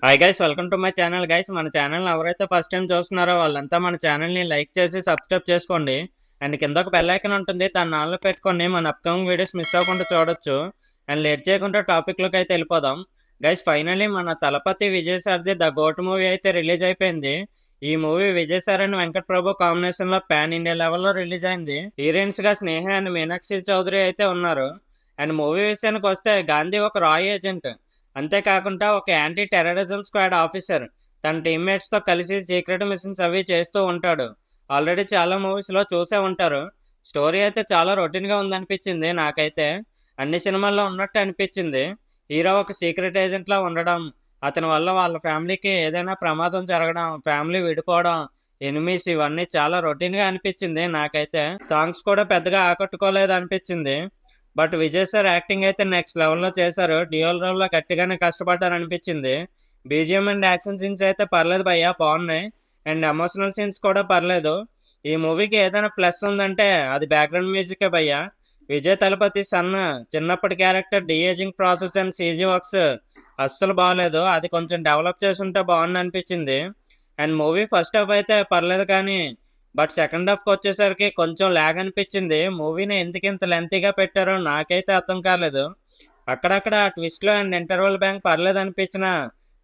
Hi guys, welcome to my channel guys. మన ఛానల్ని ఎవరైతే ఫస్ట్ టైం చూస్తున్నారో వాళ్ళంతా మన ఛానల్ని లైక్ చేసి సబ్స్క్రైబ్ చేసుకోండి. అండ్ కింద ఒక బెల్ ఐకాన్ ఉంటుంది, దాన్ని ఆన్లో పెట్టుకొని మన అప్కమింగ్ వీడియోస్ మిస్ అవ్వకుండా చూడొచ్చు. అండ్ లేట్ చేయకుండా టాపిక్లోకి అయితే వెళ్ళిపోదాం. గైస్, ఫైనల్లీ మన తలపతి విజయ్ సార్ది ద గోట్ మూవీ అయితే రిలీజ్ అయిపోయింది. ఈ movie Vijay sir and Venkat Prabhu కాంబినేషన్లో పాన్ ఇండియా లెవెల్లో రిలీజ్ అయింది. హీరోయిన్స్గా స్నేహ అండ్ మీనాక్షి చౌదరి అయితే ఉన్నారు. అండ్ మూవీ విషయానికి వస్తే గాంధీ ఒక రాయ్ ఏజెంట్, అంతేకాకుండా ఒక యాంటీ టెర్రరిజం స్క్వాడ్ ఆఫీసర్ తన టీమ్మేట్స్తో కలిసి సీక్రెట్ మిషన్స్ అవి చేస్తూ ఉంటాడు. ఆల్రెడీ చాలా మూవీస్లో చూసే ఉంటారు. స్టోరీ అయితే చాలా రొటీన్గా ఉందనిపించింది నాకైతే. అన్ని సినిమాల్లో ఉన్నట్టు అనిపించింది. హీరో ఒక సీక్రెట్ ఏజెంట్లా ఉండడం, అతని వల్ల వాళ్ళ ఫ్యామిలీకి ఏదైనా ప్రమాదం జరగడం, ఫ్యామిలీ విడిపోవడం, ఎనిమీస్, ఇవన్నీ చాలా రొటీన్గా అనిపించింది నాకైతే. సాంగ్స్ కూడా పెద్దగా ఆకట్టుకోలేదు అనిపించింది. బట్ విజయ్ సార్ యాక్టింగ్ అయితే నెక్స్ట్ లెవెల్లో చేశారు. డ్యూయల్ రోల్లో గట్టిగానే కష్టపడ్డారు అనిపించింది. బీజిఎం అండ్ యాక్షన్ సీన్స్ అయితే పర్లేదు భయ్యా, బాగున్నాయి. అండ్ ఎమోషనల్ సీన్స్ కూడా పర్లేదు. ఈ మూవీకి ఏదైనా ప్లస్ ఉందంటే అది బ్యాక్గ్రౌండ్ మ్యూజికే భయ్యా. విజయ్ తలపతి సన్ చిన్నప్పటి character de-aging process and CG works అస్సలు బాగాలేదు. అది కొంచెం డెవలప్ చేసి ఉంటే బాగుంది అనిపించింది. అండ్ మూవీ ఫస్ట్ హాఫ్ అయితే పర్లేదు, కానీ బట్ సెకండ్ హాఫ్కి వచ్చేసరికి కొంచెం ల్యాగ్ అనిపించింది. మూవీని ఎందుకు ఇంత లెంతీగా పెట్టారో నాకైతే అర్థం కాలేదు. అక్కడక్కడ ట్విస్ట్లో అండ్ ఇంటర్వల్ బ్యాంక్ పర్లేదు అనిపించిన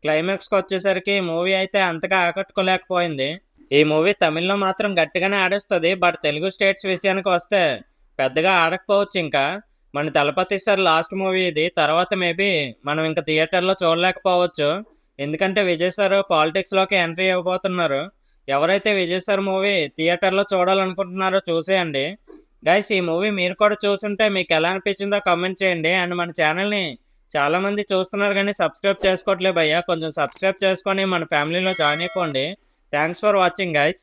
క్లైమాక్స్కి వచ్చేసరికి మూవీ అయితే అంతగా ఆకట్టుకోలేకపోయింది. ఈ మూవీ తమిళ్లో మాత్రం గట్టిగానే ఆడేస్తుంది, బట్ తెలుగు స్టేట్స్ విషయానికి వస్తే పెద్దగా ఆడకపోవచ్చు. ఇంకా మన తలపతి సార్ లాస్ట్ మూవీ ఇది. తర్వాత మేబీ మనం ఇంకా థియేటర్లో చూడలేకపోవచ్చు, ఎందుకంటే విజయ్ సార్ పాలిటిక్స్లోకి ఎంట్రీ ఇవ్వబోతున్నారు. ఎవరైతే విజయ్ సార్ మూవీ థియేటర్లో చూడాలనుకుంటున్నారో చూసేయండి. గైస్, ఈ మూవీ మీరు కూడా చూసుంటే మీకు ఎలా అనిపించిందో కామెంట్ చేయండి. అండ్ మన ఛానల్ని చాలామంది చూస్తున్నారు కానీ సబ్స్క్రైబ్ చేసుకోవట్లే భయ్యా, కొంచెం సబ్స్క్రైబ్ చేసుకొని మన ఫ్యామిలీలో జాయిన్ అయిపోండి. Thanks for watching guys.